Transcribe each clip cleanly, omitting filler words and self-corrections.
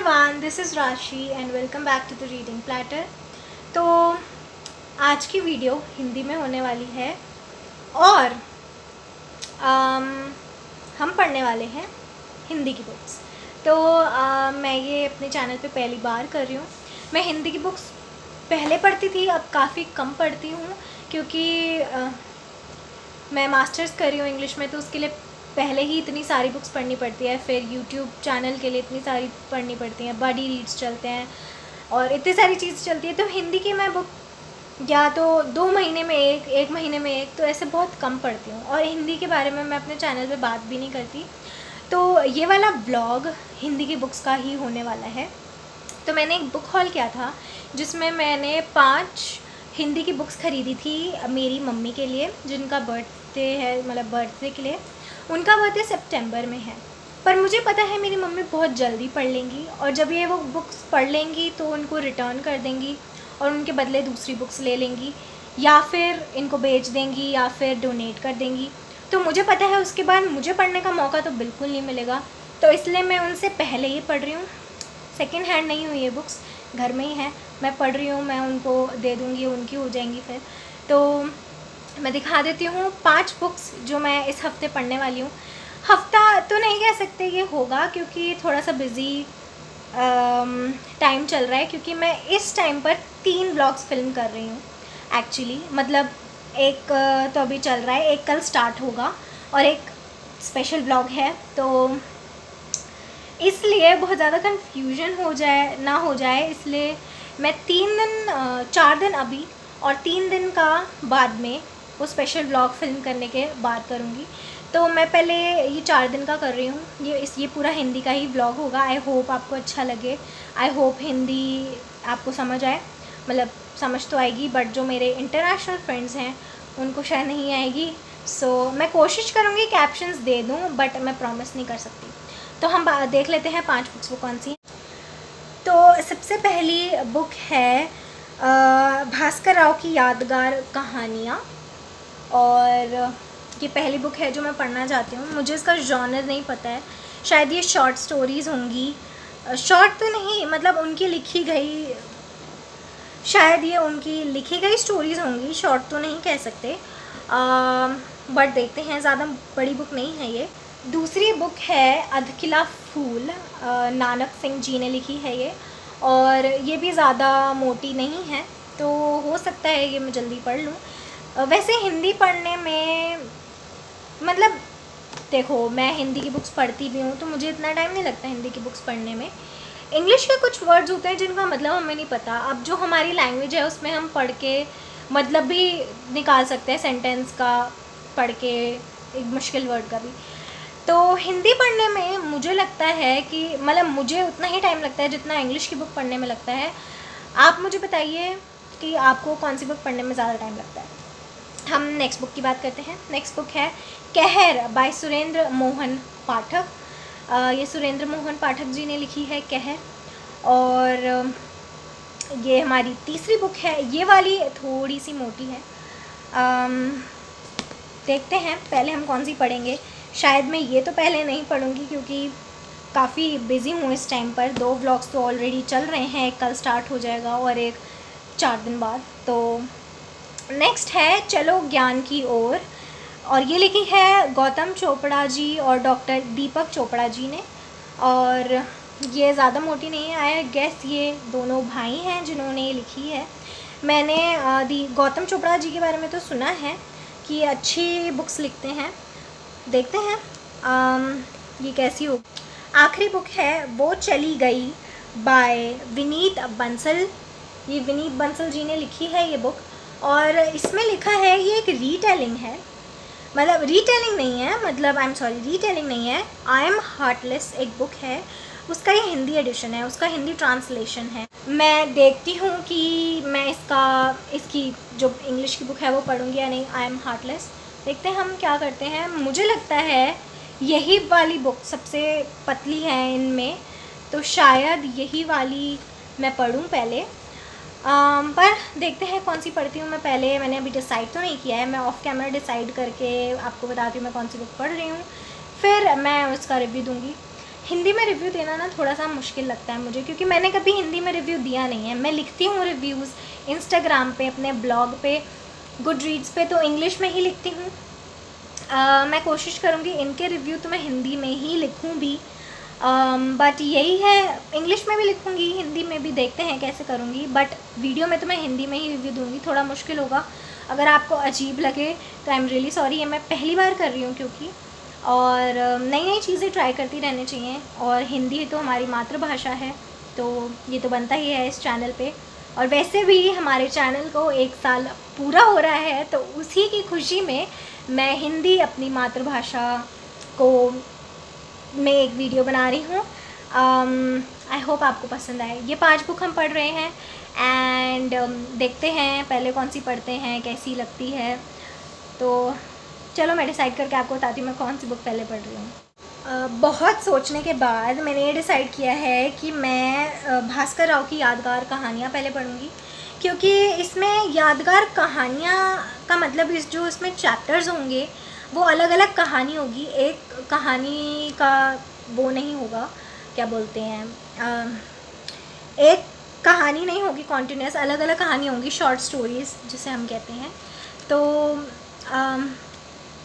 Everyone, this is Rashi and welcome back to the reading platter. तो आज की video Hindi में होने वाली है और हम पढ़ने वाले हैं हिंदी की बुक्स। तो मैं ये अपने चैनल पे पहली बार कर रही हूँ। मैं हिंदी की बुक्स पहले पढ़ती थी, अब काफ़ी कम पढ़ती हूँ क्योंकि मैं मास्टर्स कर रही हूँ इंग्लिश में, तो उसके लिए पहले ही इतनी सारी बुक्स पढ़नी पड़ती है, फिर यूट्यूब चैनल के लिए इतनी सारी पढ़नी पड़ती हैं, बडी रीड्स चलते हैं और इतनी सारी चीज़ चलती है। तो हिंदी की मैं बुक या तो 2 महीने में एक महीने में एक, तो ऐसे बहुत कम पढ़ती हूँ और हिंदी के बारे में मैं अपने चैनल पे बात भी नहीं करती। तो ये वाला व्लॉग हिंदी की बुक्स का ही होने वाला है। तो मैंने एक बुक हॉल किया था जिसमें मैंने 5 हिंदी की बुक्स ख़रीदी थी मेरी मम्मी के लिए, जिनका बर्थडे है, मतलब बर्थडे के लिए। उनका बर्थडे सितंबर में है, पर मुझे पता है मेरी मम्मी बहुत जल्दी पढ़ लेंगी और जब ये वो बुक्स पढ़ लेंगी तो उनको रिटर्न कर देंगी और उनके बदले दूसरी बुक्स ले लेंगी या फिर इनको बेच देंगी या फिर डोनेट कर देंगी। तो मुझे पता है उसके बाद मुझे पढ़ने का मौका तो बिल्कुल नहीं मिलेगा, तो इसलिए मैं उनसे पहले ही पढ़ रही हूँ। सेकेंड हैंड नहीं हुई ये बुक्स, घर में ही है, मैं पढ़ रही हूँ, मैं उनको दे दूँगी, उनकी हो जाएंगी फिर। तो मैं दिखा देती हूँ 5 बुक्स जो मैं इस हफ़्ते पढ़ने वाली हूँ। हफ़्ता तो नहीं कह सकते ये होगा क्योंकि थोड़ा सा बिज़ी टाइम चल रहा है, क्योंकि मैं इस टाइम पर 3 व्लॉग्स फिल्म कर रही हूँ एक्चुअली। मतलब एक तो अभी चल रहा है, एक कल स्टार्ट होगा और एक स्पेशल व्लॉग है, तो इसलिए बहुत ज़्यादा कन्फ्यूजन ना हो जाए, इसलिए मैं 4 दिन अभी और 3 दिन का बाद में वो स्पेशल व्लॉग फिल्म करने के बाद करूँगी। तो मैं पहले ये 4 दिन का कर रही हूँ। ये पूरा हिंदी का ही व्लॉग होगा। आई होप आपको अच्छा लगे, आई होप हिंदी आपको समझ आए। मतलब समझ तो आएगी, बट जो मेरे इंटरनेशनल फ्रेंड्स हैं उनको शायद नहीं आएगी। सो मैं कोशिश करूँगी कैप्शंस दे दूँ, बट मैं प्रॉमिस नहीं कर सकती। तो हम देख लेते हैं 5 बुक्स वो कौन सी हैं। तो सबसे पहली बुक है भास्कर राव की यादगार कहानियाँ, और ये पहली बुक है जो मैं पढ़ना चाहती हूँ। मुझे इसका जॉनर नहीं पता है, शायद ये शॉर्ट स्टोरीज़ होंगी। शॉर्ट तो नहीं, मतलब उनकी लिखी गई, शायद ये उनकी लिखी गई स्टोरीज़ होंगी, शॉर्ट तो नहीं कह सकते। बट देखते हैं, ज़्यादा बड़ी बुक नहीं है ये। दूसरी बुक है अधकिला फूल, नानक सिंह जी ने लिखी है ये, और ये भी ज़्यादा मोटी नहीं है, तो हो सकता है ये मैं जल्दी पढ़ लूँ। वैसे हिंदी पढ़ने में, मतलब देखो, मैं हिंदी की बुक्स पढ़ती भी हूँ तो मुझे इतना टाइम नहीं लगता हिंदी की बुक्स पढ़ने में। इंग्लिश के कुछ वर्ड्स होते हैं जिनका मतलब हमें नहीं पता। अब जो हमारी लैंग्वेज है उसमें हम पढ़ के मतलब भी निकाल सकते हैं, सेंटेंस का पढ़ के, एक मुश्किल वर्ड का भी। तो हिंदी पढ़ने में मुझे लगता है कि मतलब मुझे उतना ही टाइम लगता है जितना इंग्लिश की बुक पढ़ने में लगता है। आप मुझे बताइए कि आपको कौन सी बुक पढ़ने में ज़्यादा टाइम लगता है। हम नेक्स्ट बुक की बात करते हैं। नेक्स्ट बुक है कहर बाय सुरेंद्र मोहन पाठक। ये सुरेंद्र मोहन पाठक जी ने लिखी है कहर, और ये हमारी तीसरी बुक है। ये वाली थोड़ी सी मोटी है। देखते हैं पहले हम कौन सी पढ़ेंगे। शायद मैं ये तो पहले नहीं पढ़ूँगी क्योंकि काफ़ी बिज़ी हूँ इस टाइम पर। 2 व्लॉग्स तो ऑलरेडी चल रहे हैं, एक कल स्टार्ट हो जाएगा और एक 4 दिन बाद। तो नेक्स्ट है चलो ज्ञान की ओर, और ये लिखी है गौतम चोपड़ा जी और डॉक्टर दीपक चोपड़ा जी ने, और ये ज़्यादा मोटी नहीं है। आई गेस ये दोनों भाई हैं जिन्होंने ये लिखी है। मैंने गौतम चोपड़ा जी के बारे में तो सुना है कि अच्छी बुक्स लिखते हैं। देखते हैं ये कैसी हो। आखिरी बुक है वो चली गई बाय विनीत बंसल। ये विनीत बंसल जी ने लिखी है ये बुक, और इसमें लिखा है ये एक रीटेलिंग है, मतलब रीटेलिंग नहीं है, मतलब रीटेलिंग नहीं है, आई एम हार्टलेस एक बुक है, उसका ये हिंदी एडिशन है, उसका हिंदी ट्रांसलेशन है। मैं देखती हूँ कि मैं इसकी जो इंग्लिश की बुक है वो पढ़ूँगी या नहीं। आई एम हार्टलेस, देखते हैं हम क्या करते हैं। मुझे लगता है यही वाली बुक सबसे पतली है इनमें, तो शायद यही वाली मैं पढ़ूँ पहले। पर देखते हैं कौन सी पढ़ती हूँ मैं पहले। मैंने अभी डिसाइड तो नहीं किया है, मैं ऑफ कैमरा डिसाइड करके आपको बताती हूँ मैं कौन सी बुक पढ़ रही हूँ, फिर मैं उसका रिव्यू दूँगी। हिंदी में रिव्यू देना ना थोड़ा सा मुश्किल लगता है मुझे, क्योंकि मैंने कभी हिंदी में रिव्यू दिया नहीं है। मैं लिखती हूँ रिव्यूज़ इंस्टाग्राम पे, अपने ब्लॉग पे, गुड रीड्स पे, तो इंग्लिश में ही लिखती हूँ। मैं कोशिश करूँगी इनके रिव्यू तो मैं हिंदी में ही लिखूँ भी, बट यही है, इंग्लिश में भी लिखूँगी, हिंदी में भी देखते हैं कैसे करूँगी, बट वीडियो में तो मैं हिंदी में ही रिव्यू दूँगी। थोड़ा मुश्किल होगा, अगर आपको अजीब लगे तो आई एम रियली सॉरी। ये मैं पहली बार कर रही हूँ क्योंकि, और नई नई चीज़ें ट्राई करती रहनी चाहिए, और हिंदी तो हमारी मातृभाषा है, तो ये तो बनता ही है इस चैनल पे। और वैसे भी हमारे चैनल को 1 साल पूरा हो रहा है, तो उसी की खुशी में मैं हिंदी अपनी मातृभाषा को मैं एक वीडियो बना रही हूँ। आई होप आपको पसंद आए। ये 5 बुक हम पढ़ रहे हैं, एंड देखते हैं पहले कौन सी पढ़ते हैं, कैसी लगती है। तो चलो मैं डिसाइड करके आपको बताती हूँ मैं कौन सी बुक पहले पढ़ रही हूँ। बहुत सोचने के बाद मैंने ये डिसाइड किया है कि मैं भास्कर राव की यादगार कहानियाँ पहले पढ़ूँगी, क्योंकि इसमें यादगार कहानियाँ का मतलब इस जो इसमें चैप्टर्स होंगे वो अलग अलग कहानी होगी, एक कहानी का वो नहीं होगा, क्या बोलते हैं, एक कहानी नहीं होगी कॉन्टिन्यूस, अलग अलग कहानी होंगी, शॉर्ट स्टोरीज़ जिसे हम कहते हैं। तो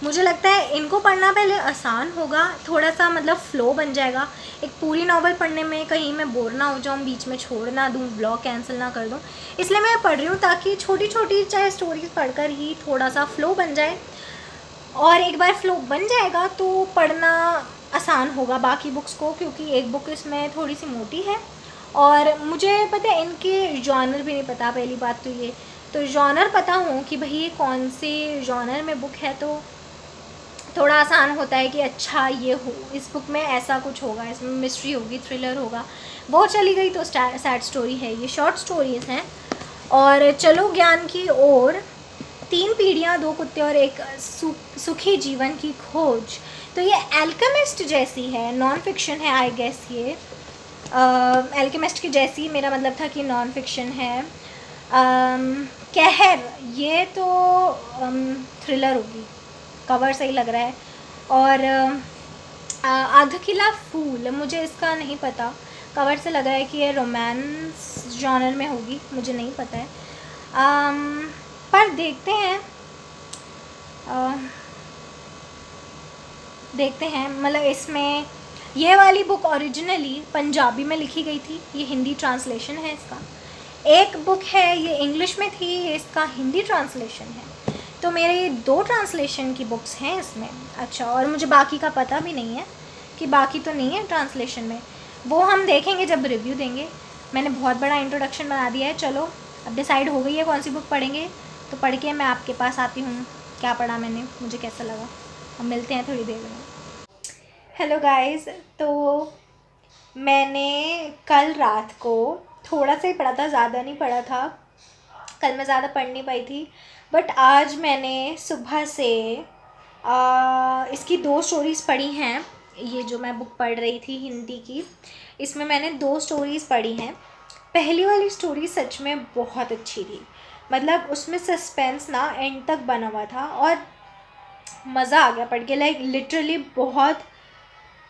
मुझे लगता है इनको पढ़ना पहले आसान होगा, थोड़ा सा मतलब फ़्लो बन जाएगा। एक पूरी नावल पढ़ने में कहीं मैं बोर ना हो जाऊँ, बीच में छोड़ ना दूँ, ब्लॉग कैंसिल ना कर दूँ, इसलिए मैं पढ़ रही हूँ ताकि छोटी छोटी चाहे स्टोरीज़ पढ़कर ही थोड़ा सा फ़्लो बन जाए, और एक बार फ़्लो बन जाएगा तो पढ़ना आसान होगा बाकी बुक्स को, क्योंकि एक बुक इसमें थोड़ी सी मोटी है, और मुझे पता है इनके जॉनर भी नहीं पता, पहली बात तो ये, तो जॉनर पता हो कि भाई कौन से जॉनर में बुक है, तो थोड़ा आसान होता है कि अच्छा ये हो, इस बुक में ऐसा कुछ होगा, इसमें मिस्ट्री होगी, थ्रिलर होगा। वो चली गई तो सैड स्टोरी है, ये शॉर्ट स्टोरीज़ हैं। और चलो ज्ञान की ओर, 3 पीढ़ियाँ, 2 कुत्ते और एक सुखी जीवन की खोज, तो ये एल्केमिस्ट जैसी है, नॉन फिक्शन है आई गेस। ये एल्केमिस्ट की जैसी मेरा मतलब था कि नॉन फिक्शन है। कहर, ये तो थ्रिलर होगी, कवर सही लग रहा है। और आधा किला फूल, मुझे इसका नहीं पता, कवर से लग रहा है कि ये रोमांस जॉनर में होगी, मुझे नहीं पता है, पर देखते हैं, देखते हैं। मतलब इसमें ये वाली बुक ओरिजिनली पंजाबी में लिखी गई थी, ये हिंदी ट्रांसलेशन है इसका। एक बुक है ये इंग्लिश में थी, ये इसका हिंदी ट्रांसलेशन है। तो मेरे 2 ट्रांसलेशन की बुक्स हैं इसमें। अच्छा, और मुझे बाकी का पता भी नहीं है कि बाकी तो नहीं है ट्रांसलेशन में, वो हम देखेंगे जब रिव्यू देंगे। मैंने बहुत बड़ा इंट्रोडक्शन बना दिया है। चलो अब डिसाइड हो गई है कौन सी बुक पढ़ेंगे, तो पढ़ के मैं आपके पास आती हूँ, क्या पढ़ा मैंने, मुझे कैसा लगा। हम मिलते हैं थोड़ी देर में। हेलो गाइस, तो मैंने कल रात को थोड़ा सा ही पढ़ा था, ज़्यादा नहीं पढ़ा था, कल मैं ज़्यादा पढ़ नहीं पाई थी, बट आज मैंने सुबह से इसकी 2 स्टोरीज़ पढ़ी हैं। ये जो मैं बुक पढ़ रही थी हिंदी की, इसमें मैंने 2 स्टोरीज़ पढ़ी हैं। पहली वाली स्टोरी सच में बहुत अच्छी थी, मतलब उसमें सस्पेंस ना एंड तक बना हुआ था, और मज़ा आ गया पढ़ के। लाइक लिटरली बहुत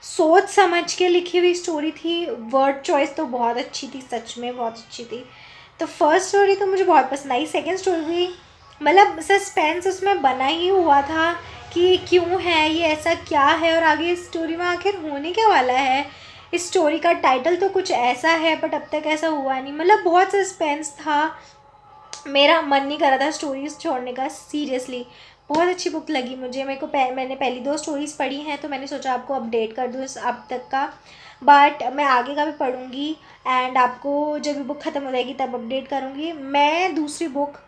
सोच समझ के लिखी हुई स्टोरी थी, वर्ड चॉइस तो बहुत अच्छी थी, सच में बहुत अच्छी थी। तो फर्स्ट स्टोरी तो मुझे बहुत पसंद आई। सेकंड स्टोरी भी मतलब सस्पेंस उसमें बना ही हुआ था कि क्यों है ये, ऐसा क्या है, और आगे इस स्टोरी में आखिर होने क्या वाला है। इस स्टोरी का टाइटल तो कुछ ऐसा है, बट अब तक ऐसा हुआ नहीं, मतलब बहुत सस्पेंस था। मेरा मन नहीं कर रहा था स्टोरीज़ छोड़ने का, सीरियसली बहुत अच्छी बुक लगी मुझे। मेरे को मैंने पहली 2 स्टोरीज़ पढ़ी हैं, तो मैंने सोचा आपको अपडेट कर दूँ इस अब तक का, बट मैं आगे का भी पढ़ूँगी, एंड आपको जब बुक ख़त्म हो जाएगी तब अपडेट करूँगी। मैं दूसरी बुक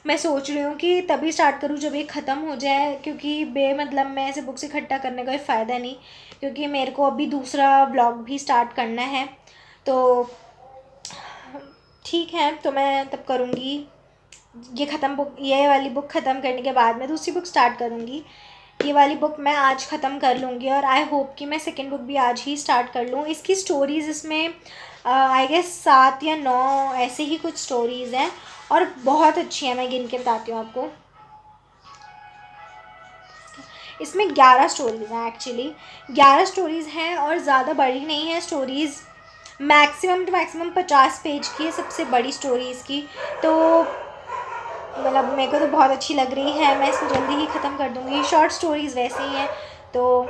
मैं सोच रही हूँ कि तभी स्टार्ट करूँ जब ये ख़त्म हो जाए, क्योंकि बेमतलब मैं ऐसे बुक्स इकट्ठा करने का कोई फ़ायदा नहीं, क्योंकि मेरे को अभी दूसरा ब्लॉग भी स्टार्ट करना है। तो ठीक है, तो मैं तब करूँगी, ये ये वाली बुक ख़त्म करने के बाद मैं दूसरी बुक स्टार्ट करूँगी। ये वाली बुक मैं आज ख़त्म कर लूँगी, और आई होप कि मैं सेकंड बुक भी आज ही स्टार्ट कर लूँ। इसकी स्टोरीज़ इसमें आई गेस 7 या 9 ऐसे ही कुछ स्टोरीज़ हैं, और बहुत अच्छी हैं, मैं गिन के बताती हूँ आपको। इसमें 11 स्टोरीज़ हैं एक्चुअली, 11 स्टोरीज़ हैं और ज़्यादा बड़ी नहीं है stories, maximum to maximum 50 page की है सबसे बड़ी स्टोरी इसकी। तो मतलब मेरे को तो बहुत अच्छी लग रही है, मैं इसको जल्दी ही ख़त्म कर दूँगी। शॉर्ट स्टोरीज़ वैसे ही हैं, तो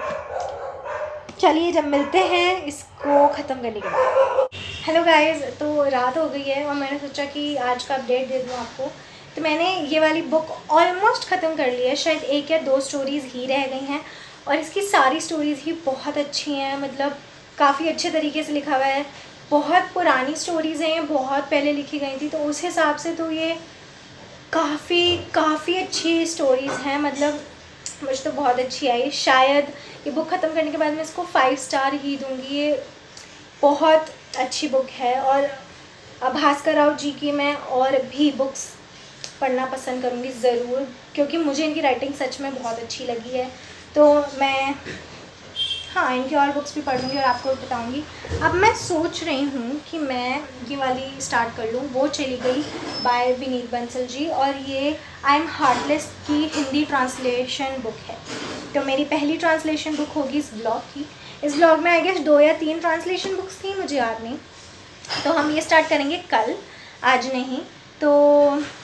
चलिए जब मिलते हैं इसको ख़त्म करने के बाद। हेलो गाइस, तो रात हो गई है और मैंने सोचा कि आज का अपडेट दे दूँ आपको। तो मैंने ये वाली बुक ऑलमोस्ट ख़त्म कर ली है, शायद 1 या 2 स्टोरीज़ ही रह गई हैं और इसकी सारी स्टोरीज़ ही बहुत अच्छी हैं, मतलब काफ़ी अच्छे तरीके से लिखा हुआ है। बहुत पुरानी स्टोरीज़ हैं, बहुत पहले लिखी गई थी, तो उस हिसाब से तो ये काफ़ी अच्छी स्टोरीज़ हैं, मतलब मुझे तो बहुत अच्छी आई। शायद ये बुक ख़त्म करने के बाद मैं इसको 5 स्टार ही दूँगी। ये बहुत अच्छी बुक है और भास्कर राव जी की मैं और भी बुक्स पढ़ना पसंद करूँगी ज़रूर, क्योंकि मुझे इनकी राइटिंग सच में बहुत अच्छी लगी है। तो मैं हाँ इनकी और बुक्स भी पढ़ूँगी और आपको बताऊँगी। अब मैं सोच रही हूँ कि मैं ये वाली स्टार्ट कर लूँ, वो चली गई बाय विनीत बंसल जी, और ये आई एम हार्टलेस की हिंदी ट्रांसलेशन बुक है। तो मेरी पहली ट्रांसलेशन बुक होगी इस ब्लॉग की। इस ब्लॉग में आई गेस 2 या 3 ट्रांसलेशन बुक्स थी, मुझे याद नहीं। तो हम ये स्टार्ट करेंगे कल, आज नहीं। तो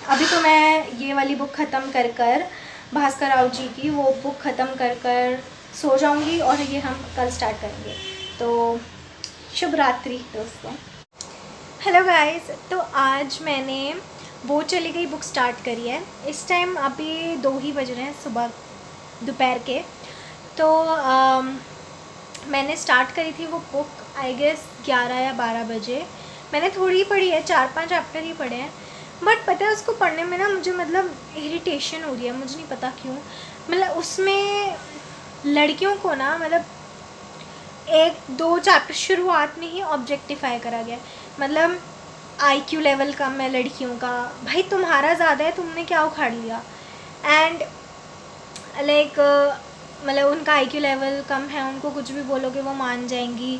अभी तो मैं ये वाली बुक ख़त्म कर भास्कर राव जी की वो बुक ख़त्म कर सो जाऊंगी और ये हम कल स्टार्ट करेंगे। तो शुभ रात्रि दोस्तों। हेलो गाइस, तो आज मैंने वो चली गई बुक स्टार्ट करी है। इस टाइम अभी 2 ही बज रहे हैं सुबह दोपहर के। तो मैंने स्टार्ट करी थी वो बुक आई गेस 11 या 12 बजे। मैंने थोड़ी ही पढ़ी है, 4-5 चैप्टर ही पढ़े हैं, बट पता है उसको पढ़ने में ना मुझे मतलब इरिटेशन हो रही है, मुझे नहीं पता क्यों। मतलब उसमें लड़कियों को ना मतलब 1-2 चैप्टर शुरुआत में ही ऑब्जेक्टिफाई करा गया। मतलब IQ लेवल कम है लड़कियों का, भाई तुम्हारा ज़्यादा है, तुमने क्या उखाड़ लिया। एंड लाइक मतलब उनका IQ लेवल कम है, उनको कुछ भी बोलोगे वो मान जाएंगी।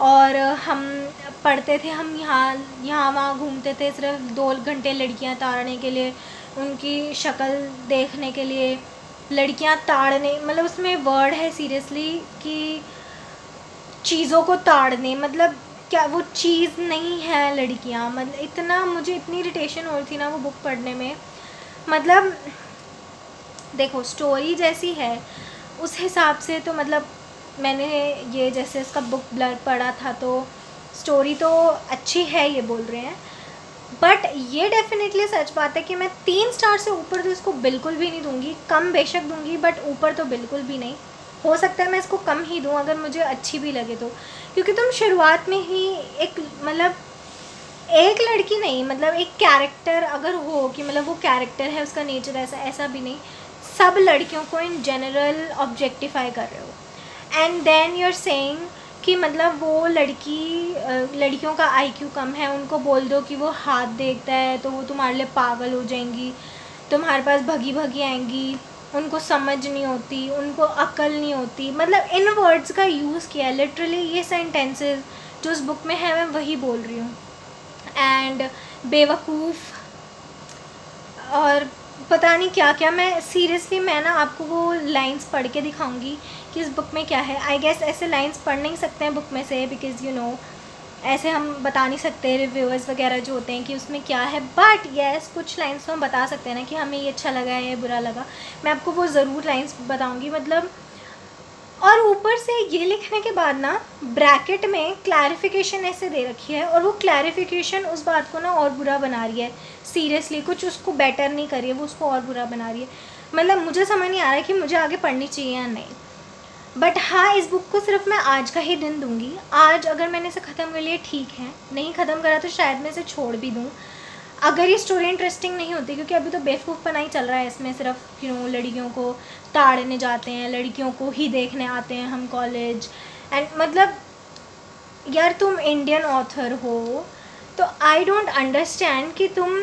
और हम पढ़ते थे, हम यहाँ वहाँ घूमते थे सिर्फ 2 घंटे लड़कियाँ ताड़ने के लिए, उनकी शक्ल देखने के लिए। लड़कियाँ ताड़ने मतलब उसमें वर्ड है सीरियसली कि चीज़ों को ताड़ने, मतलब क्या वो चीज़ नहीं है लड़कियाँ। मतलब इतना मुझे इतनी इरिटेशन हो रही थी ना वो बुक पढ़ने में। मतलब देखो स्टोरी जैसी है उस हिसाब से तो मतलब मैंने ये जैसे इसका बुक ब्लर पढ़ा था तो स्टोरी तो अच्छी है ये बोल रहे हैं, बट ये डेफिनेटली सच बात है कि मैं 3 स्टार से ऊपर तो इसको बिल्कुल भी नहीं दूंगी। कम बेशक दूंगी बट ऊपर तो बिल्कुल भी नहीं। हो सकता है मैं इसको कम ही दूं अगर मुझे अच्छी भी लगे तो, क्योंकि तुम शुरुआत में ही एक मतलब एक लड़की नहीं, मतलब एक कैरेक्टर अगर हो कि मतलब वो कैरेक्टर है उसका नेचर ऐसा भी नहीं, सब लड़कियों को इन जनरल ऑब्जेक्टिफाई कर रहे हो। And then you are saying कि मतलब वो लड़कियों का IQ कम है, उनको बोल दो कि वो हाथ देखता है तो वो तुम्हारे लिए पागल हो जाएंगी, तुम्हारे पास भगी आएंगी, उनको समझ नहीं होती, उनको अक्ल नहीं होती। मतलब इन वर्ड्स का यूज़ किया है लिटरली, ये सेंटेंसेस जो उस बुक में है मैं वही बोल रही हूँ। एंड बेवकूफ़ और पता नहीं क्या क्या। मैं सीरियसली मैं ना आपको वो लाइंस पढ़ के दिखाऊंगी कि इस बुक में क्या है। आई गेस ऐसे लाइंस पढ़ नहीं सकते हैं बुक में से, बिकॉज़ यू नो ऐसे हम बता नहीं सकते रिव्यूअर्स वगैरह जो होते हैं कि उसमें क्या है, बट येस कुछ लाइंस तो हम बता सकते हैं ना कि हमें ये अच्छा लगा है ये बुरा लगा। मैं आपको वो ज़रूर लाइंस बताऊँगी मतलब। और ऊपर से ये लिखने के बाद ना ब्रैकेट में क्लैरिफिकेशन ऐसे दे रखी है, और वो क्लैरिफिकेशन उस बात को ना और बुरा बना रही है। सीरियसली कुछ उसको बेटर नहीं कर रही है, वो उसको और बुरा बना रही है। मतलब मुझे समझ नहीं आ रहा है कि मुझे आगे पढ़नी चाहिए या नहीं। बट हाँ, इस बुक को सिर्फ मैं आज का ही दिन दूंगी। आज अगर मैंने इसे ख़त्म कर लिया ठीक है, नहीं ख़त्म करा तो शायद मैं इसे छोड़ भी दूँ अगर ये स्टोरी इंटरेस्टिंग नहीं होती, क्योंकि अभी तो बेवकूफ़पना ही चल रहा है इसमें। सिर्फ लड़कियों को ताड़ने जाते हैं, लड़कियों को ही देखने आते हैं हम कॉलेज। एंड मतलब यार तुम इंडियन ऑथर हो तो आई डोंट अंडरस्टैंड कि तुम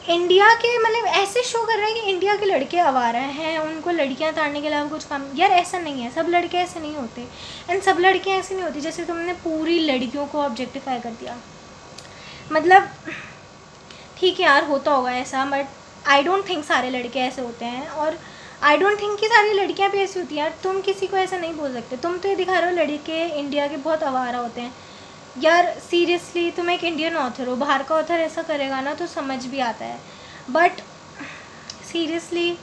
इंडिया के मतलब ऐसे शो कर रहे हैं कि इंडिया के लड़के आवारा हैं, उनको लड़कियां ताड़ने के अलावा कुछ काम। यार ऐसा नहीं है, सब लड़के ऐसे नहीं होते एंड सब लड़कियां ऐसी नहीं होती जैसे तुमने पूरी लड़कियों को ऑब्जेक्टिफाई कर दिया। मतलब ठीक है यार होता होगा ऐसा, बट आई डोंट थिंक सारे लड़के ऐसे होते हैं। और आई डोंट थिंक कि सारी लड़कियां भी ऐसी होती हैं यार। तुम किसी को ऐसा नहीं बोल सकते। तुम तो ये दिखा रहे हो लड़के इंडिया के बहुत आवारा होते हैं यार। सीरियसली तुम एक इंडियन ऑथर हो, बाहर का ऑथर ऐसा करेगा ना तो समझ भी आता है, बट सीरियसली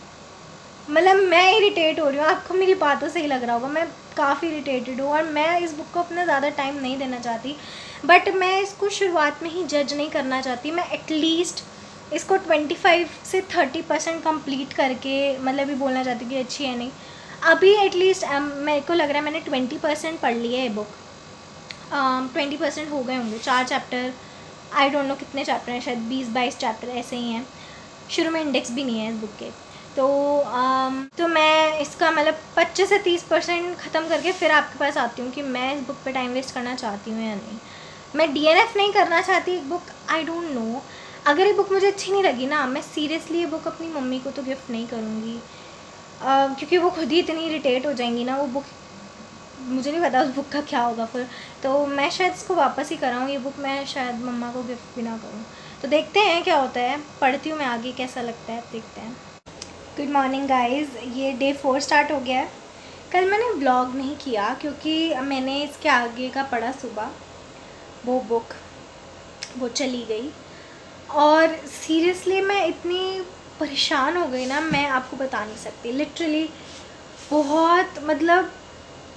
मतलब मैं इरिटेट हो रही हूँ। आपको मेरी बातों से ही लग रहा होगा मैं काफ़ी इरिटेटेड हूँ, और मैं इस बुक को अपना ज़्यादा टाइम नहीं देना चाहती, बट मैं इसको शुरुआत में ही जज नहीं करना चाहती। मैं एटलीस्ट इसको 25 से 30% कंप्लीट करके मतलब ये बोलना चाहती कि अच्छी है नहीं। अभी एटलीस्ट मेरे को लग रहा है मैंने 20% पढ़ लिया है ये बुक। 20% हो गए होंगे, 4 चैप्टर, आई डोंट नो कितने चैप्टर हैं, शायद 20-22 चैप्टर ऐसे ही हैं। शुरू में इंडेक्स भी नहीं है इस बुक के। तो मैं इसका मतलब 25 से 30% ख़त्म करके फिर आपके पास आती हूँ कि मैं इस बुक पे टाइम वेस्ट करना चाहती हूँ या नहीं। मैं DNF नहीं करना चाहती एक बुक, आई डोंट नो। अगर ये बुक मुझे अच्छी नहीं लगी ना, मैं सीरियसली ये बुक अपनी मम्मी को तो गिफ्ट नहीं करूँगी, क्योंकि वो खुद ही इतनी इरिटेट हो जाएंगी ना। वो बुक मुझे नहीं पता उस बुक का क्या होगा फिर, तो मैं शायद इसको वापस ही कराऊँ। ये बुक मैं शायद मम्मा को गिफ्ट भी ना करूँ। तो देखते हैं क्या होता है, पढ़ती हूँ मैं आगे, कैसा लगता है देखते हैं। गुड मॉर्निंग गाइज़, ये डे 4 स्टार्ट हो गया है। कल मैंने व्लॉग नहीं किया क्योंकि मैंने इसके आगे का पढ़ा सुबह, वो बुक वो चली गई, और सीरियसली मैं इतनी परेशान हो गई ना, मैं आपको बता नहीं सकती। लिटरली बहुत मतलब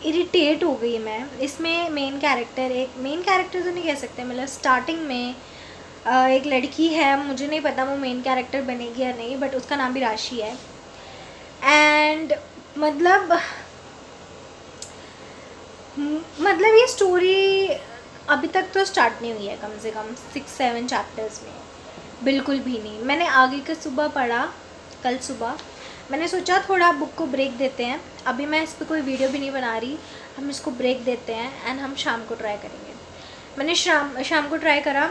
इरिटेट हो गई मैं। इसमें मेन कैरेक्टर तो नहीं कह सकते, मतलब स्टार्टिंग में एक लड़की है, मुझे नहीं पता वो मेन कैरेक्टर बनेगी या नहीं, बट उसका नाम भी राशि है। एंड मतलब ये स्टोरी अभी तक तो स्टार्ट नहीं हुई है, कम से कम 6-7 चैप्टर्स में बिल्कुल भी नहीं। मैंने आगे का सुबह पढ़ा, कल सुबह मैंने सोचा थोड़ा बुक को ब्रेक देते हैं। अभी मैं इस पर कोई वीडियो भी नहीं बना रही, हम इसको ब्रेक देते हैं एंड हम शाम को ट्राई करेंगे। मैंने शाम को ट्राई करा,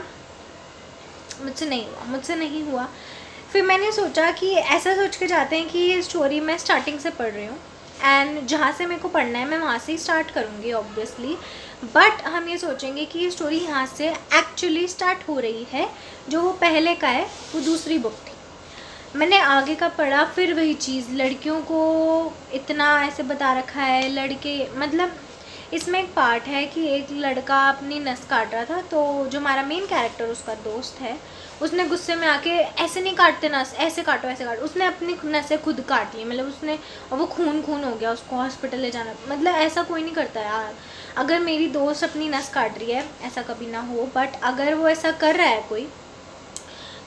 मुझसे नहीं हुआ। फिर मैंने सोचा कि ऐसा सोच के जाते हैं कि ये स्टोरी मैं स्टार्टिंग से पढ़ रही हूँ एंड जहाँ से मेरे को पढ़ना है मैं वहाँ से ही स्टार्ट करूँगी ऑब्वियसली, बट हम ये सोचेंगे कि ये स्टोरी यहाँ से एक्चुअली स्टार्ट हो रही है, जो वो पहले का है वो दूसरी बुक थी। मैंने आगे का पढ़ा, फिर वही चीज़, लड़कियों को इतना ऐसे बता रखा है, लड़के मतलब इसमें एक पार्ट है कि एक लड़का अपनी नस काट रहा था, तो जो हमारा मेन कैरेक्टर उसका दोस्त है, उसने गुस्से में आके ऐसे नहीं काटते नस, ऐसे काटो ऐसे काटो, उसने अपनी नसें खुद काट ली, मतलब उसने, और वो खून हो गया, उसको हॉस्पिटल ले जाना। मतलब ऐसा कोई नहीं करता यार। अगर मेरी दोस्त अपनी नस काट रही है, ऐसा कभी ना हो, बट अगर वो ऐसा कर रहा है कोई,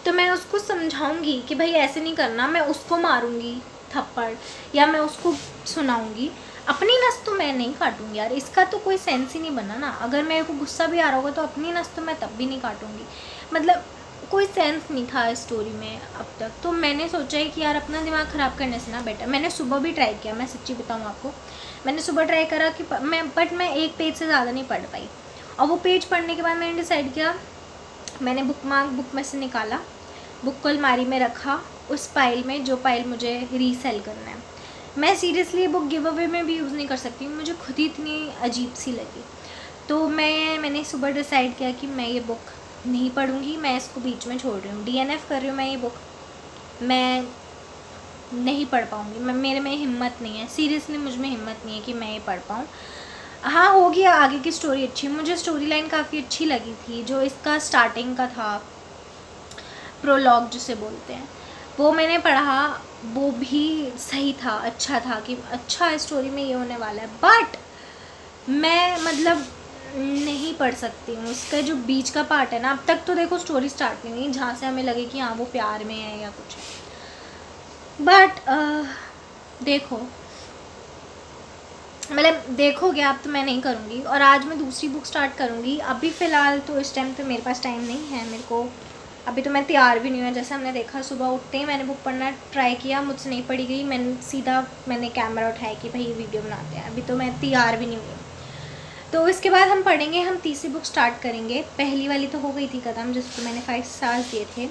तो मैं उसको समझाऊंगी कि भाई ऐसे नहीं करना, मैं उसको मारूंगी थप्पड़ या मैं उसको सुनाऊंगी। अपनी नस तो मैं नहीं काटूंगी यार, इसका तो कोई सेंस ही नहीं बना ना। अगर मेरे को गुस्सा भी आ रहा होगा तो अपनी नस तो मैं तब भी नहीं काटूंगी। मतलब कोई सेंस नहीं था इस स्टोरी में अब तक। तो मैंने सोचा है कि यार अपना दिमाग ख़राब करने से ना बेटर। मैंने सुबह भी ट्राई किया, मैं सच्ची बताऊँ आपको, मैंने सुबह ट्राई करा कि मैं एक पेज से ज़्यादा नहीं पढ़ पाई। और वो पेज पढ़ने के बाद मैंने डिसाइड किया, मैंने बुक में से निकाला, बुक को अलमारी में रखा, उस फाइल में जो फाइल मुझे रीसेल करना है। मैं सीरियसली बुक गिव अवे में भी यूज़ नहीं कर सकती, मुझे खुद ही इतनी अजीब सी लगी। तो मैंने सुबह डिसाइड किया कि मैं ये बुक नहीं पढ़ूँगी, मैं इसको बीच में छोड़ रही हूँ, DNF कर रही हूँ मैं ये बुक, मैं नहीं पढ़ पाऊँगी। मेरे में हिम्मत नहीं है, सीरियसली मुझ में हिम्मत नहीं है कि मैं ये पढ़ पाऊँ। हाँ होगी आगे की स्टोरी अच्छी, मुझे स्टोरी लाइन काफ़ी अच्छी लगी थी, जो इसका स्टार्टिंग का था, प्रोलॉग जिसे बोलते हैं, वो मैंने पढ़ा, वो भी सही था, अच्छा था कि अच्छा स्टोरी में ये होने वाला है, बट मैं मतलब नहीं पढ़ सकती हूँ। उसका जो बीच का पार्ट है ना, अब तक तो देखो स्टोरी स्टार्ट नहीं हुई जहाँ से हमें लगे कि हाँ वो प्यार में है या कुछ है, बट देखो मतलब देखोगे आप, तो मैं नहीं करूँगी। और आज मैं दूसरी बुक स्टार्ट करूँगी। अभी फ़िलहाल तो इस टाइम पे मेरे पास टाइम नहीं है, मेरे को अभी तो मैं तैयार भी नहीं हुआ। जैसे हमने देखा सुबह उठते ही मैंने बुक पढ़ना ट्राई किया, मुझसे नहीं पढ़ी गई, मैंने कैमरा उठाया कि भाई वीडियो बनाते हैं, अभी तो मैं तैयार भी नहीं हुई। तो इसके बाद हम पढ़ेंगे, हम तीसरी बुक स्टार्ट करेंगे। पहली वाली तो हो गई थी ख़त्म, जिसको मैंने 5 स्टार्स दिए थे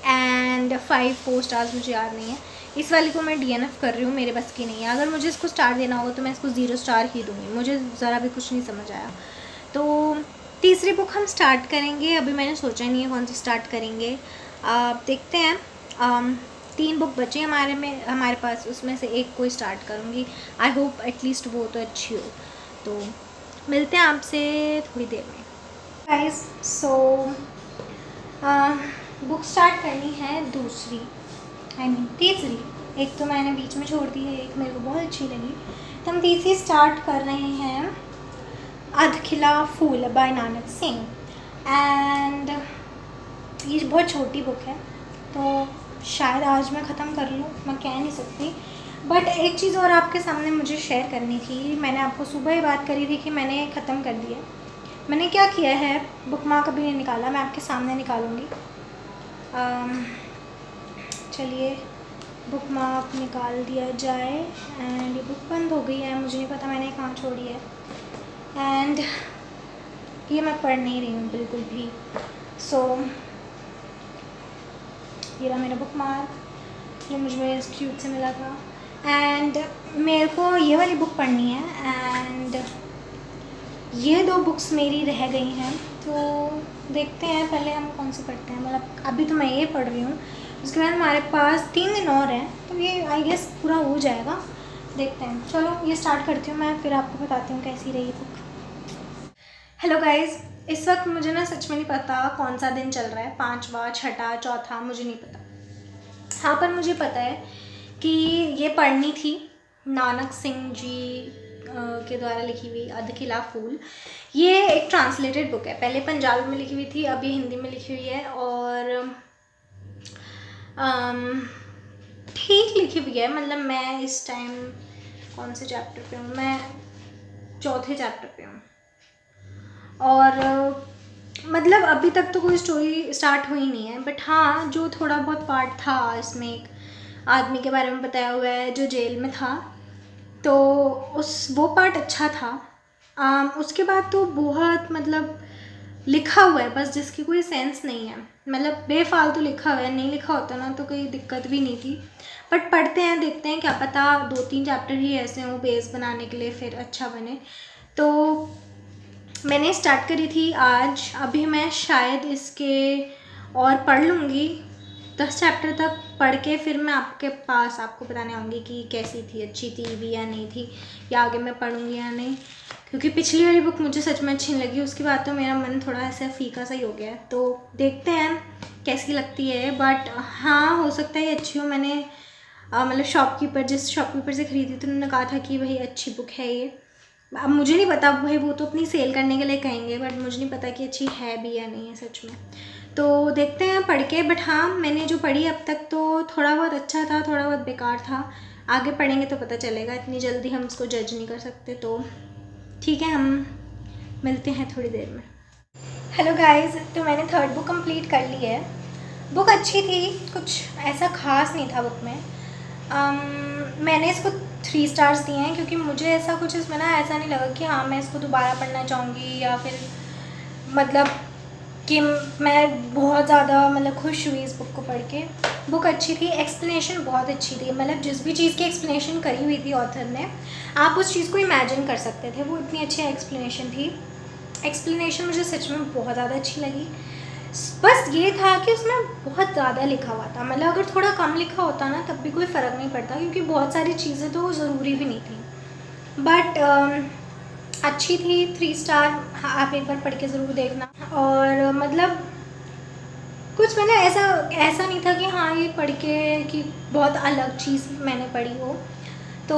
एंड 4 स्टार्स मुझे याद नहीं है। इस वाली को मैं DNF कर रही हूँ, मेरे बस की नहीं है। अगर मुझे इसको स्टार देना होगा तो मैं इसको 0 स्टार ही दूँगी, मुझे ज़रा भी कुछ नहीं समझ आया। तो तीसरी बुक हम स्टार्ट करेंगे, अभी मैंने सोचा नहीं है कौन सी स्टार्ट करेंगे, देखते हैं। 3 बुक बचे हमारे पास, उसमें से एक कोई स्टार्ट करूँगी। आई होप एटलीस्ट वो तो अच्छी हो। तो मिलते हैं आपसे थोड़ी देर में गाइस। सो बुक स्टार्ट करनी है दूसरी, तीसरी। एक तो मैंने बीच में छोड़ दी है, एक मेरे को बहुत अच्छी लगी, तो हम तीसरी स्टार्ट कर रहे हैं, अधखिला फूल बाय नानक सिंह। एंड ये बहुत छोटी बुक है, तो शायद आज मैं ख़त्म कर लूँ, मैं कह नहीं सकती। बट एक चीज़ और आपके सामने मुझे शेयर करनी थी। मैंने आपको सुबह ही बात करी थी कि मैंने ख़त्म कर दिया। मैंने क्या किया है, बुक मार्क अभी नहीं निकाला, मैं आपके सामने निकालूँगी। चलिए बुक मार्क निकाल दिया जाए। एंड ये बुक बंद हो गई है, मुझे नहीं पता मैंने कहाँ छोड़ी है। एंड ये मैं पढ़ नहीं रही हूँ बिल्कुल भी। सो ये रहा मेरा बुक मार्क जो मुझे मेरे इंस्टीट्यूट से मिला था। एंड मेरे को ये वाली बुक पढ़नी है। एंड ये 2 बुक्स मेरी रह गई हैं, तो देखते हैं पहले हम कौन सी पढ़ते हैं। मतलब अभी तो मैं ये पढ़ रही हूँ, उसके बाद हमारे पास 3 दिन और हैं, तो ये आई गेस पूरा हो जाएगा। देखते हैं, चलो ये स्टार्ट करती हूँ मैं, फिर आपको बताती हूँ कैसी रही बुक। हेलो गाइज़, इस वक्त मुझे ना सच में नहीं पता कौन सा दिन चल रहा है, 5वां, 6ठा, 4था, मुझे नहीं पता। हाँ, पर मुझे पता है कि ये पढ़नी थी नानक सिंह जी के द्वारा लिखी हुई अधखिला फूल। ये एक ट्रांसलेटेड बुक है, पहले पंजाबी में लिखी हुई थी, अभी हिंदी में लिखी हुई है। और ठीक लिखी हुई है। मतलब मैं इस टाइम कौन से चैप्टर पे हूँ, मैं 4थे चैप्टर पे हूँ। और मतलब अभी तक तो कोई स्टोरी स्टार्ट हुई नहीं है, बट हाँ जो थोड़ा बहुत पार्ट था इसमें एक आदमी के बारे में बताया हुआ है जो जेल में था, तो वो पार्ट अच्छा था। उसके बाद तो बहुत मतलब लिखा हुआ है बस, जिसकी कोई सेंस नहीं है, मतलब बेफालतू लिखा हुआ है। नहीं लिखा होता ना तो कोई दिक्कत भी नहीं थी। बट पढ़ते हैं, देखते हैं, क्या पता 2-3 चैप्टर ही ऐसे हों बेस बनाने के लिए, फिर अच्छा बने। तो मैंने स्टार्ट करी थी आज, अभी मैं शायद इसके और पढ़ लूँगी 10 चैप्टर तक पढ़ के, फिर मैं आपको बताने आऊँगी कि कैसी थी, अच्छी थी भी या नहीं थी, या आगे मैं पढ़ूँगी या नहीं। क्योंकि पिछली वाली बुक मुझे सच में अच्छी नहीं लगी, उसके बाद तो मेरा मन थोड़ा ऐसा फीका सा ही हो गया है। तो देखते हैं कैसी लगती है। बट हाँ, हो सकता है अच्छी हो। मैंने मतलब जिस शॉपकीपर से ख़रीदी थी उन्होंने कहा था कि भाई अच्छी बुक है ये। अब मुझे नहीं पता भाई, वो तो अपनी सेल करने के लिए कहेंगे, बट मुझे नहीं पता कि अच्छी है भी या नहीं है सच में। तो देखते हैं पढ़ के। बट हाँ, मैंने जो पढ़ी अब तक तो थोड़ा बहुत अच्छा था, थोड़ा बहुत बेकार था। आगे पढ़ेंगे तो पता चलेगा, इतनी जल्दी हम उसको जज नहीं कर सकते। तो ठीक है, हम मिलते हैं थोड़ी देर में। हेलो गाइस, तो मैंने 3rd बुक कंप्लीट कर ली है। बुक अच्छी थी, कुछ ऐसा ख़ास नहीं था बुक में। मैंने इसको 3 स्टार्स दिए हैं, क्योंकि मुझे ऐसा कुछ इसमें ना ऐसा नहीं लगा कि हाँ मैं इसको दोबारा पढ़ना चाहूँगी, या फिर मतलब कि मैं बहुत ज़्यादा मतलब खुश हुई इस बुक को पढ़ के। बुक अच्छी थी, एक्सप्लेनेशन बहुत अच्छी थी। मतलब जिस भी चीज़ की एक्सप्लेनेशन करी हुई थी ऑथर ने, आप उस चीज़ को इमेजिन कर सकते थे, वो इतनी अच्छी एक्सप्लेनेशन थी। एक्सप्लेनेशन मुझे सच में बहुत ज़्यादा अच्छी लगी। बस ये था कि उसमें बहुत ज़्यादा लिखा हुआ था। मतलब अगर थोड़ा कम लिखा होता ना तब भी कोई फ़र्क नहीं पड़ता, क्योंकि बहुत सारी चीज़ें तो ज़रूरी भी नहीं थी। बट अच्छी थी, 3 स्टार। हाँ, आप एक बार पढ़ के ज़रूर देखना। और मतलब कुछ मैंने ऐसा नहीं था कि हाँ ये पढ़ के कि बहुत अलग चीज़ मैंने पढ़ी हो। तो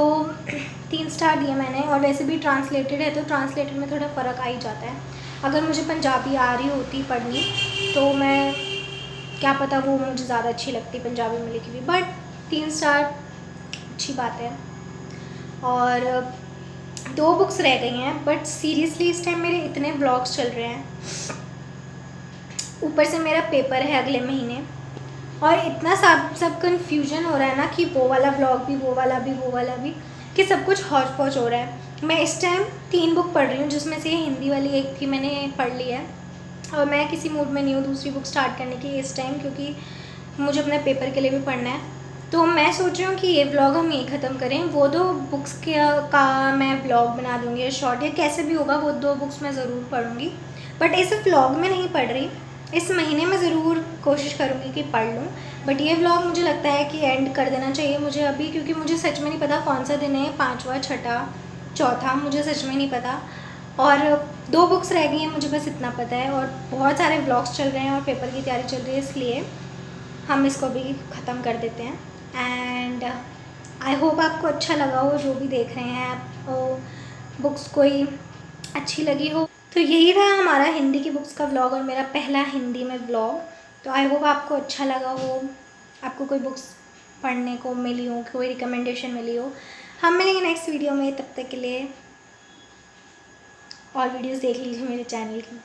3 स्टार दिए मैंने। और वैसे भी ट्रांसलेटेड है, तो ट्रांसलेटेड में थोड़ा फ़र्क आ ही जाता है। अगर मुझे पंजाबी आ रही होती पढ़नी तो मैं क्या पता वो मुझे ज़्यादा अच्छी लगती पंजाबी में लिखी हुई। बट 3 स्टार अच्छी बात है। और 2 बुक्स रह गई हैं, बट सीरियसली इस टाइम मेरे इतने व्लॉग्स चल रहे हैं, ऊपर से मेरा पेपर है अगले महीने, और इतना सब कन्फ्यूजन हो रहा है ना कि वो वाला व्लॉग भी, वो वाला भी, कि सब कुछ हौच पौच हो रहा है। मैं इस टाइम 3 बुक पढ़ रही हूँ, जिसमें से हिंदी वाली एक थी मैंने पढ़ ली है, और मैं किसी मूड में नहीं हूँ दूसरी बुक स्टार्ट करने की इस टाइम, क्योंकि मुझे अपने पेपर के लिए भी पढ़ना है। तो मैं सोच रही हूँ कि ये व्लॉग हम यही ख़त्म करें। वो 2 बुक्स का मैं व्लॉग बना दूँगी, या शॉर्ट, या कैसे भी होगा, वो 2 बुक्स मैं ज़रूर पढ़ूँगी, बट ऐसे व्लॉग में नहीं पढ़ रही। इस महीने में ज़रूर कोशिश करूँगी कि पढ़ लूँ, बट ये व्लॉग मुझे लगता है कि एंड कर देना चाहिए मुझे अभी, क्योंकि मुझे सच में नहीं पता कौन सा दिन है, 5वां, छठा, चौथा, मुझे सच में नहीं पता। और 2 बुक्स रह गई हैं, मुझे बस इतना पता है, और बहुत सारे व्लॉग्स चल रहे हैं और पेपर की तैयारी चल रही है, इसलिए हम इसको भी ख़त्म कर देते हैं। एंड आई होप आपको अच्छा लगा हो, जो भी देख रहे हैं आप, बुक्स कोई अच्छी लगी हो। तो यही था हमारा हिंदी की बुक्स का व्लॉग और मेरा पहला हिंदी में व्लॉग। तो आई होप आपको अच्छा लगा हो, आपको कोई बुक्स पढ़ने को मिली हो, कोई रिकमेंडेशन मिली हो। हम मिलेंगे नेक्स्ट वीडियो में, तब तक के लिए और वीडियोस देख लीजिए मेरे चैनल की।